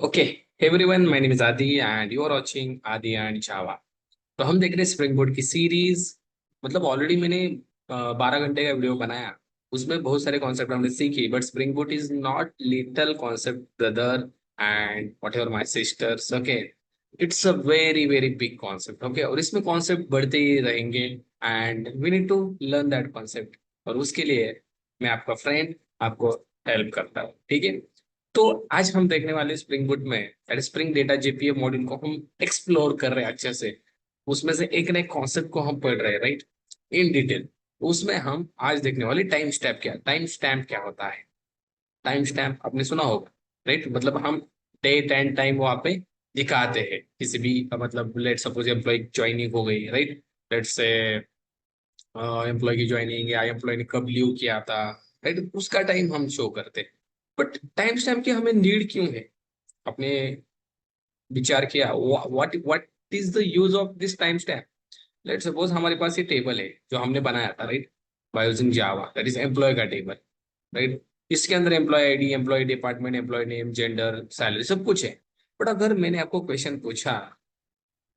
Okay everyone, my name is आदि and you are watching आदि and जावा। तो हम देख रहे हैं स्प्रिंग बोर्ड की सीरीज। मतलब ऑलरेडी मैंने 12 घंटे का वीडियो बनाया। उसमें बहुत सारे कॉन्सेप्ट हमने सीखे, but spring board is not little concept brother and whatever my sisters. Okay, it's a very very big concept. Okay, और इसमें कॉन्सेप्ट बढ़ते ही रहेंगे and we need to learn that concept. और उसके लिए मैं आपका फ्रेंड आपको हेल्प करता हूँ, ठीक है। तो आज हम देखने वाले स्प्रिंग बोट में स्प्रिंग डेटा जेपीए मॉड्यूल को हम एक्सप्लोर कर रहे हैं अच्छे से। उसमें से एक नए कॉन्सेप्ट को हम पढ़ रहे हैं, राइट, इन डिटेल। उसमें हम आज देखने वाले टाइम स्टैम्प क्या होता है। टाइम स्टैम्प आपने सुना होगा, राइट। मतलब हम डेट एंड टाइम वहाँ पे दिखाते हैं किसी भी मतलब लेट सपोज एम्प्लॉय ज्वाइनिंग हो गई, राइट। लेट से एम्प्लॉय की ज्वाइनिंग या एम्प्लॉय ने कब लीव किया था, राइट, उसका टाइम हम शो करते हैं। बट टाइम स्टैम्प की हमें नीड क्यों है? आपने विचार किया what what is the use of this timestamp? Let suppose हमारे पास ये टेबल है जो हमने बनाया था, right, by using Java, that is employee का टेबल, राइट। इसके अंदर employee ID, employee department, employee name, gender, salary सब कुछ है। बट अगर मैंने आपको क्वेश्चन पूछा,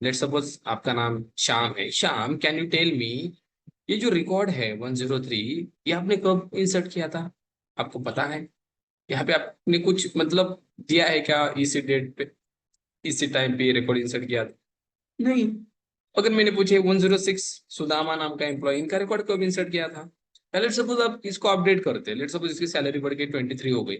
लेट सपोज आपका नाम श्याम है, Shyam can you tell me ये जो रिकॉर्ड है 103, ये आपने कब इंसर्ट किया था? आपको पता है? यहाँ पे आपने कुछ मतलब दिया है क्या इसी डेट पे, इसी टाइम पे रिकॉर्ड इंसर्ट किया था? नहीं। अगर मैंने पूछे 106 सुदामा नाम का एम्प्लॉय, इनका रिकॉर्ड कब इंसर्ट किया था? लेट सपोज आप इसको अपडेट करते हैं, लेट सपोज इसकी सैलरी बढ़ के 23 हो गई।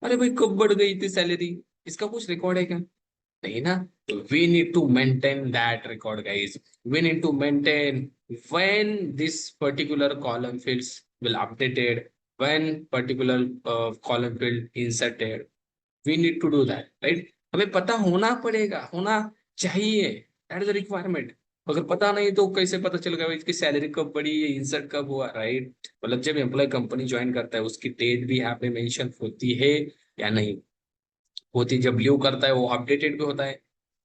अरे भाई, कब बढ़ गई थी सैलरी? इसका कुछ रिकॉर्ड है क्या? नहीं ना। तो we need to maintain that record guys. We need to maintain when this particular column fields will updated, when particular column field inserted, we need to do that, right? हमें पता होना पड़ेगा, होना चाहिए, दैट इज द रिक्वायरमेंट। अगर पता नहीं तो कैसे पता चलेगा भाई इसकी सैलरी कब बढ़ी, इंसर्ट कब हुआ, राइट? मतलब जब एम्प्लॉय कंपनी ज्वाइन करता है उसकी डेट भी यहाँ पे मेंशन होती है या नहीं होती? जब लीव करता है वो अपडेटेड भी होता है,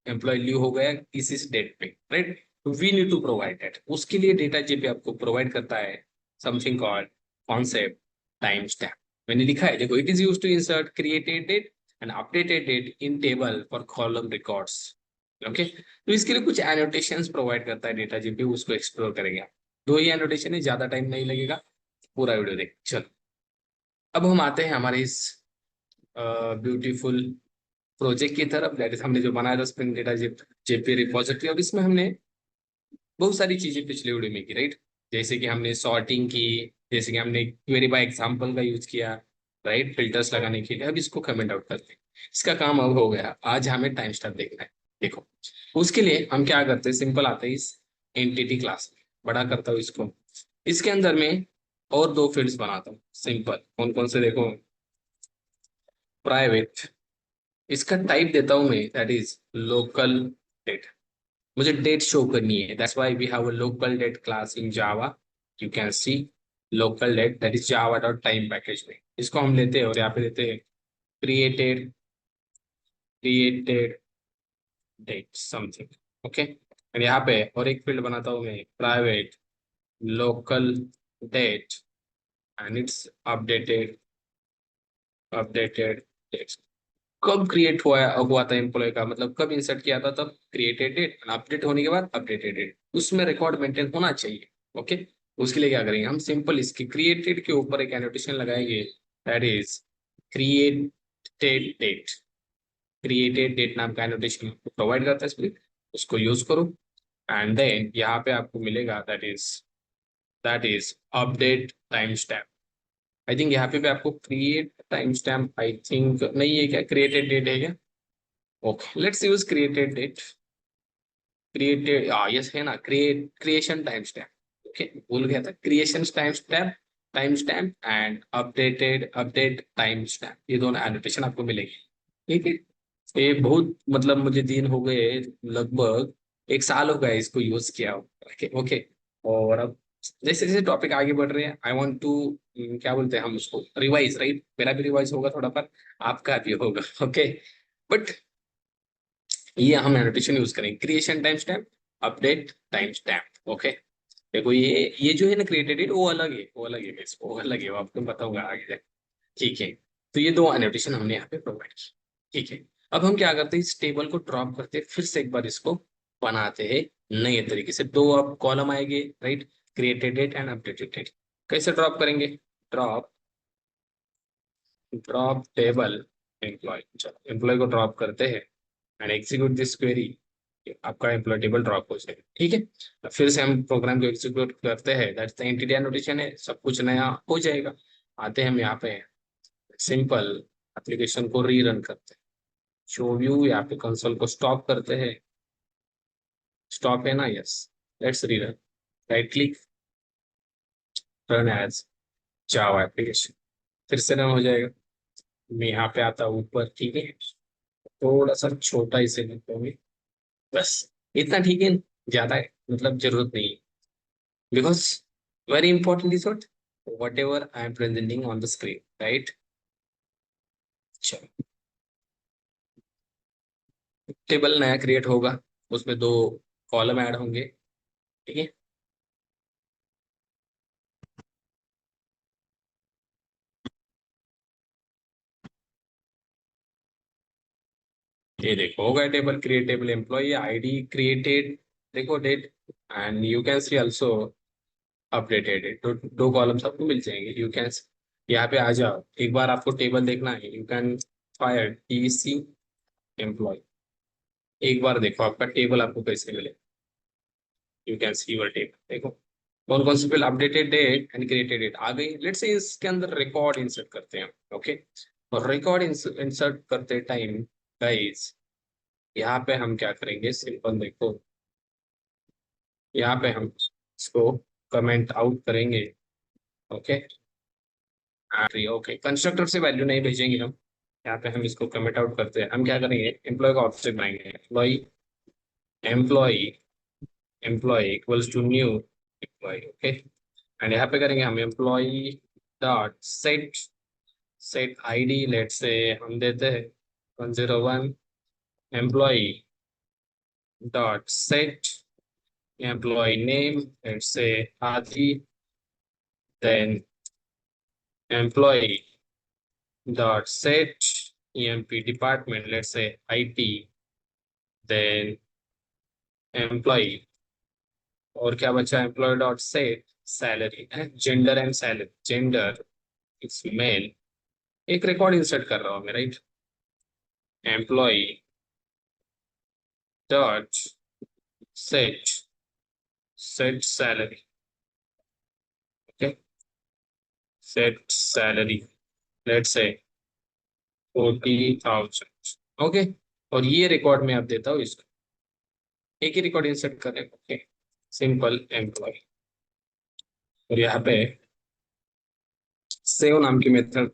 एम्प्लॉय लीव हो गया इस डेट पे, राइट। तो we need to provide that. उसके लिए डेटा जेपी आपको प्रोवाइड करता है something called concept timestamp. मैंने लिखा है, देखो, it is use to insert created date and updated date in table for column records. Okay, तो इसके लिए कुछ एनोटेशंस प्रोवाइड करता है डेटा जेपी, उसको एक्सप्लोर करेंगे। दो ही एनोटेशन है, ज्यादा टाइम नहीं लगेगा, पूरा वीडियो देख चलो। अब हम आते हैं हमारे इस ब्यूटीफुल प्रोजेक्ट की तरफ। दैट इज हमने जो बनाया था स्प्रिंग डेटा जेपी रिपोजिटरी। अब इसमें हमने बहुत सारी चीजें पिछले वीडियो में की, राइट। जैसे कि हमने सॉर्टिंग की, जैसे कि हमने क्वेरी बाय एग्जांपल का यूज किया, राइट, फिल्टर्स लगाने के लिए। अब इसको कमेंट आउट करते हैं। इसका काम अब हो गया, आज हमें टाइम स्टैम्प देखना है। देखो, उसके लिए हम क्या करते हैं, सिंपल आते हैं इस एंटिटी क्लास में, बड़ा करता हूँ इसको। इसके अंदर में और दो फील्ड्स बनाता हूँ, सिंपल। कौन कौन से देखो, प्राइवेट, इसका टाइप देता हूं मैं, दैट इज लोकल डेट। मुझे डेट शो करनी है, that's why we have a local date class in Java. You can see local date, that is Java dot time package में। इसको हम लेते हैं और यहाँ पे देते हैं created created date something. Okay, और यहाँ पे और एक फील्ड बनाता हूँ मैं, private local date and it's updated updated date. कब क्रिएट हुआ था एम्प्लॉय का, मतलब कब इंसर्ट किया था, तब क्रिएटेड डेट, अपडेट होने के बाद अपडेटेड डेट, उसमें रिकॉर्ड मेंटेन होना चाहिए। ओके, उसके लिए क्या करेंगे हम, सिंपल इसके क्रिएटेड के ऊपर एक एनोटेशन लगाएंगे, that is created date. Created date नाम का एनोटेशन प्रोवाइड करता है स्प्रिंग, उसको यूज करो। एंड देन यहाँ पे आपको मिलेगा, that is update timestamp. I think यहाँ पे भी आपको create timestamp, I think नहीं है क्या, क्रिएटेड डेट है क्या? Okay, let's use created date. Created, yes है ना, क्रिएशन टाइम स्टैम्प। ओके, भूल गया था, creation timestamp and update timestamp, ये दोनों एनोटेशन आपको मिलेगी, ठीक है। ये बहुत मतलब मुझे दिन हो गए, लगभग 1 साल हो गया इसको यूज किया। ओके ओके, और अब जैसे जैसे टॉपिक आगे बढ़ रहे हैं, आई वांट टू, क्या बोलते हैं हम उसको, रिवाइज, राइट। मेरा भी रिवाइज होगा थोड़ा, पर आपका भी होगा। ओके, बट ये हम एनोटेशन यूज करेंगे, creation time stamp, update timestamp. Okay, देखो ये जो है ना क्रिएटेड डेट, वो अलग है, वो अलग है guys, वो अलग है, वो आपको बताऊंगा आगे जाके, ठीक है। तो ये दो एनोटेशन हमने यहाँ पे प्रोवाइड की, ठीक है। अब हम क्या करते हैं, इस टेबल को ड्रॉप करते हैं, फिर से एक बार इसको बनाते हैं नए तरीके से। दो अब कॉलम आएंगे, right, created date and updated date. कैसे ड्रॉप करेंगे, ड्रॉप ड्रॉप टेबल एम्प्लॉय, चलो एम्प्लॉय को ड्रॉप करते हैं एंड एग्जीक्यूट दिस क्वेरी, आपका एम्प्लॉय टेबल ड्रॉप हो जाएगा। ठीक है, अब फिर से हम प्रोग्राम को एग्जीक्यूट करते हैं, दैट्स द एंटिटी एनोटेशन है, सब कुछ नया हो जाएगा। आते हैं हम यहाँ पे, सिंपल एप्लीकेशन को रीरन करते हैं, शो व्यू, यहाँ पे कंसोल को स्टॉप करते हैं, स्टॉप है ना, yes, let's rerun, right click, run as Java application, फिर से रन हो जाएगा। मैं यहाँ पे आता हूँ ऊपर, ठीक है, थोड़ा सा छोटा इसे लेते होंगे, बस इतना ठीक है, ज्यादा है मतलब जरूरत नहीं है, because very important is what ever I am presenting on the screen, right. चलो, टेबल नया क्रिएट होगा, उसमें दो कॉलम ऐड होंगे, ठीक है। ये देखो हो गया table, create table employee ID created, देखो date, and you can see also updated है, दो कॉलम्स आपको मिल जाएंगे। यू कैन यहाँ पे आ जाओ, एक बार आपको टेबल देखना है, you can fire TC employee, एक बार देखो आपका टेबल आपको कैसे मिले, you can see your table, देखो कौन कौन सी field updated date and created date आ गई। लेट्स से इसके अंदर रिकॉर्ड इंसर्ट करते हैं, ओके। और रिकॉर्ड इंसर्ट करते टाइम गाइस, यहाँ पे हम क्या करेंगे, सिंपल देखो, यहाँ पे हम इसको कमेंट आउट करेंगे, ओके। ओके, कंस्ट्रक्टर से वैल्यू नहीं भेजेंगे हम, यहाँ पे हम इसको कमेंट आउट करते हैं। हम क्या करेंगे, एम्प्लॉय का ऑब्जेक्ट बनाएंगे, employee employee employee equals to new employee, okay. And यहाँ पे करेंगे हम employee dot set, set ID, let say हम देते हैं 101, employee dot set employee name, let say Aadi, then employee dot set emp department, let's say IT, then employee, और क्या बचा, employee dot set salary, gender and salary, gender it's male, एक record insert कर रहा हूँ मैं, right, employee dot set set salary, okay, set salary, let's say 40,000, okay. और ये रिकॉर्ड में आप देता हूँ इसको, एक ही रिकॉर्ड इंसर्ट करें, ओके, सिंपल एम्प्लॉय, और यहाँ पे सेव नाम की method,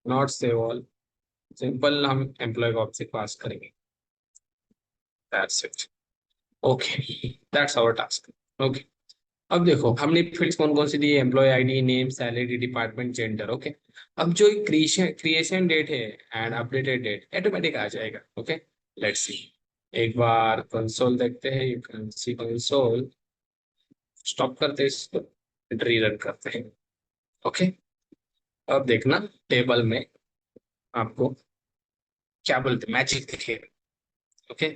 not save all, simple हम एम्प्लॉय का ऑब्जेक्ट पास करेंगे, that's it, okay, that's our task, okay. अब देखो हमने फील्ड्स कौन कौन सी दी, employee ID, name, salary, department, gender, okay. अब जो क्रिएशन क्रिएशन डेट है एंड अपडेटेड डेट ऑटोमेटिक आ जाएगा, ओके। लेट्स सी, एक बार कंसोल देखते हैं, you can C console, stop करते हैं इसको, रीरन करते हैं, ओके। अब देखना टेबल में आपको क्या बोलते, मैजिक दिखेगा, okay.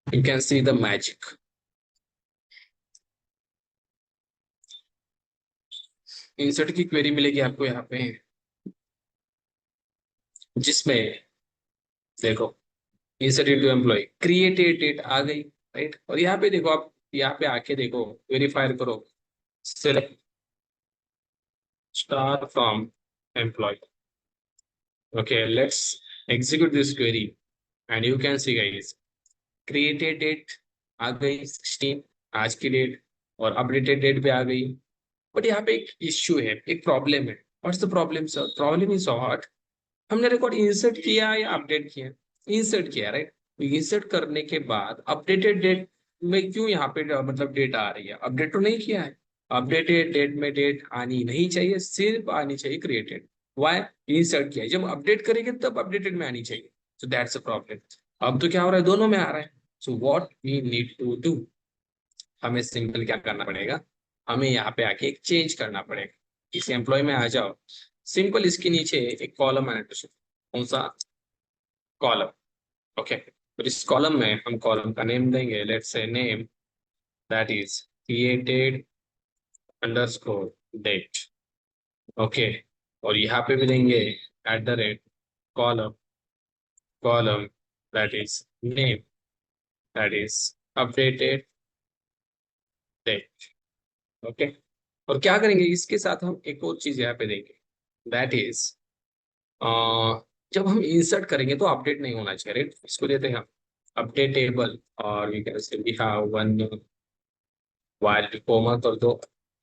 You can see the magic. Insert की क्वेरी मिलेगी आपको यहाँ पे, जिसमें देखो insert into employee created date आ गई, राइट। और यहाँ पे देखो, आप यहाँ पे आके देखो, वेरीफाई करो, select star from employee, okay, let's execute this query and you can see guys, created date आ गई 16, आज की डेट, और अपडेटेड डेट भी आ गई। बट यहाँ पे एक इश्यू है, एक प्रॉब्लम है। What's the problem sir, problem is what, हमने रिकॉर्ड इंसर्ट किया या अपडेट किया, इंसर्ट किया, राइट। इंसर्ट करने के बाद अपडेटेड डेट में क्यों यहाँ पे मतलब डेट आ रही है, अपडेट तो नहीं किया है। अपडेटेड डेट में डेट आनी नहीं चाहिए, सिर्फ आनी चाहिए क्रिएटेड, वाई, इंसर्ट किया है। जब अपडेट करेंगे तब अपडेटेड में आनी चाहिए, तो दैट्स अ प्रॉब्लम। अब तो क्या हो रहा है, दोनों में आ रहा है, so what we need to do, हमें सिंपल क्या करना पड़ेगा, हमें यहाँ पे आके एक चेंज करना पड़ेगा। इस एम्प्लॉय में आ जाओ, सिंपल इसके नीचे एक कॉलम आना चाहिए। कौन सा? कॉलम। ओके, तो इस कॉलम में हम कॉलम का नेम देंगे, let's say name that is created underscore date. Okay, और यहाँ पे भी देंगे at the rate column, column that is name that is updated date. Okay, और क्या करेंगे इसके साथ, हम एक और चीज यहाँ पे देंगे, दैट इज जब हम इंसर्ट करेंगे तो अपडेट नहीं होना चाहिए, राइट? इसको देते हैं हम अपडेटेबल, और we can say we have one while comma कर दो,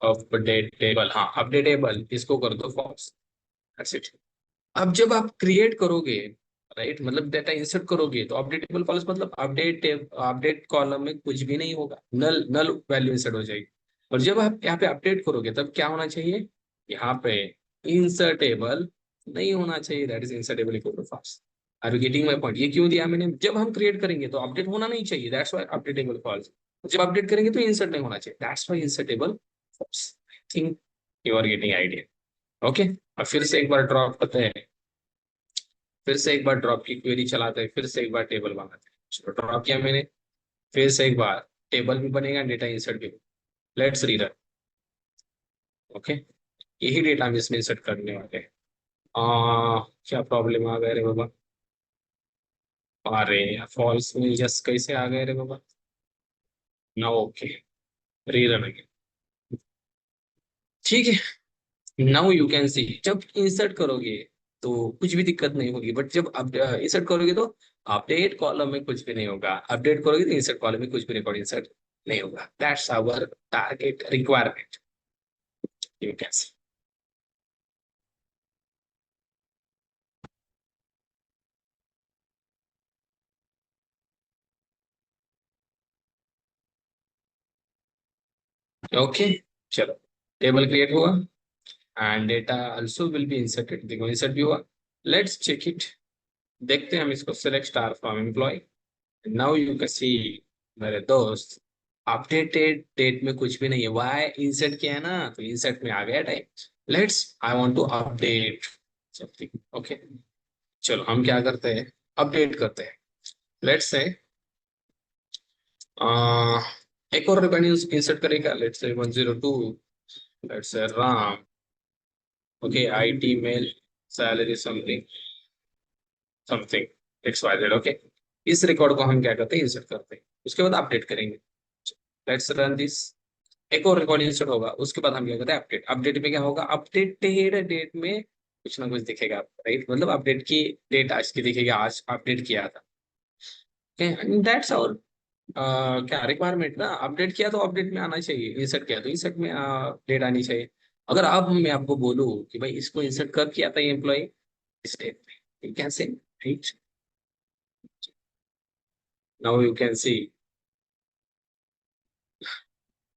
अपडेटेबल, हाँ अपडेटेबल इसको कर दो फॉल्स, दैट्स इट। अब जब आप क्रिएट करोगे, राइट, मतलब डेटा इंसर्ट करोगे तो अपडेटेबल फॉल्स मतलब अपडेट कॉलम में कुछ भी नहीं होगा, नल नल वैल्यू इंसर्ट हो जाएगी। और जब आप यहाँ पे अपडेट करोगे तब क्या होना चाहिए, यहाँ पे इंसर्टेबल नहीं होना चाहिए, that is insertable equal to false. Are you getting my point? ये क्यों दिया मैंने, जब हम क्रिएट करेंगे तो अपडेट होना नहीं चाहिए, दैट्स व्हाई अपडेटेबल फॉल्स। जब अपडेट करेंगे तो इंसर्ट नहीं होना चाहिए, that's why insertable false. I think you are getting idea. Okay, अब फिर से एक बार ड्रॉप करते हैं, फिर से एक बार ड्रॉप की क्वेरी चलाते हैं, फिर से एक बार टेबल बनाते हैं। चलो ड्रॉप किया मैंने, फिर से एक बार टेबल भी बनेगा, डेटा इंसर्ट भी। Let's rerun. ओके, यही डेटा हम इसमें इंसर्ट करने वाले हैं। क्या प्रॉब्लम आ गया रे बाबा, अरे फॉल्स में जस्ट कैसे आ गए रे बाबा। ना, ओके, रीरन अगेन। ठीक है, नाउ यू कैन सी, जब इंसर्ट करोगे तो कुछ भी दिक्कत नहीं होगी, बट जब आप इंसर्ट करोगे तो अपडेट कॉलम में कुछ भी नहीं होगा, अपडेट करोगे तो इंसर्ट कॉलम में कुछ भी रिकॉर्ड इंसर्ट नहीं होगा। That's our target requirement, you can see. Okay, चलो टेबल क्रिएट हुआ and data also will be inserted, देखो इंसर्ट भी हुआ। लेट्स चेक इट, देखते हैं हम इसको, select star from employee. Now you can see मेरे दोस्त, अपडेटेड डेट में कुछ भी नहीं है, वाई इंसर्ट किया है ना, तो इंसर्ट में आ गया type. Let's I want to update something. Okay, चलो हम क्या करते हैं, अपडेट करते हैं। लेट्स से एक और रिकॉर्ड इंसर्ट करेगा, let's say 102, let's say Ram. Okay, IT male, salary something something X Y Z. Okay, इस रिकॉर्ड को हम क्या करते हैं, इंसर्ट करते हैं, उसके बाद अपडेट करेंगे। Let's run this. एक और रिकॉर्ड इंसर्ट होगा, उसके बाद हम क्या करते हैं, अपडेट। अपडेट में क्या होगा, अपडेटेड डेट में कुछ ना कुछ दिखेगा, राइट, मतलब अपडेट की डेट आज की दिखेगी, आज अपडेट किया था। ओके, दैट्स आवर क्या रिक्वायरमेंट ना, अपडेट किया तो अपडेट में आना चाहिए, इंसर्ट किया तो इंसर्ट में डेट आनी चाहिए। अगर अब मैं आपको बोलूँ कि भाई इसको इंसर्ट कब किया था ये एम्प्लॉय, इस डेट में, you can say, right, now you can C.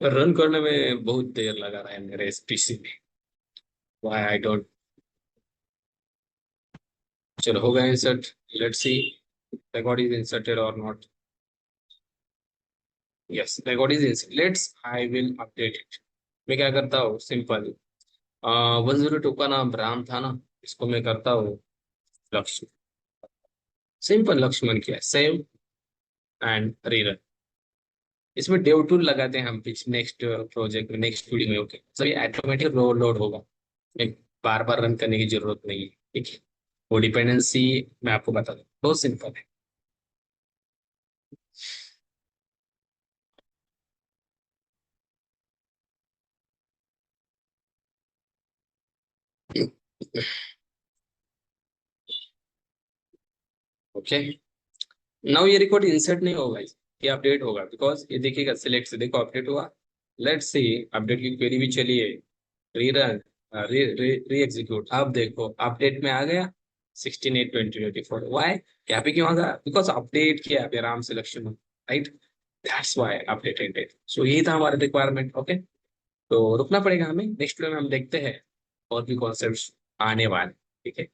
Run करने में बहुत देर लगा रहा है मेरे इस पीसी में, व्हाई आई डोंट। चलो हो गया insert, let's see record is inserted or not. Yes, record is inserted. Let's, I will update it. मैं क्या करता हूँ, सिंपल 102 का नाम राम था ना, इसको मैं करता हूँ लक्ष्मण, सिंपल लक्ष्मण किया, सेव एंड रीरन। इसमें डेव टूल लगाते हैं हम पिछ नेक्स्ट प्रोजेक्ट में, नेक्स्ट वीडियो में। ओके, सो ये ऑटोमेटिक लोड होगा, एक बार बार रन करने की जरूरत नहीं है, ठीक है। वो डिपेंडेंसी मैं आपको बता दूँ, बहुत सिंपल है। ओके, नाउ ये रिकॉर्ड इंसर्ट नहीं होगा, ये अपडेट होगा, बिकॉज ये देखिएगा, सिलेक्ट से देखो अपडेट हुआ। लेट्स सी, अपडेट की क्वेरी भी चलिए, रीरन, री एग्जीक्यूट, अब देखो अपडेट में आ गया 16/8/2024। वाई, यहाँ पे क्यों आ गया, बिकॉज अपडेट किया अभी आराम से Lakshman, right, that's why updated. So यही था हमारा रिक्वायरमेंट। ओके, तो रुकना पड़ेगा हमें, नेक्स्ट वीडियो में हम देखते हैं और भी कॉन्सेप्ट्स आने वाले, ठीक है।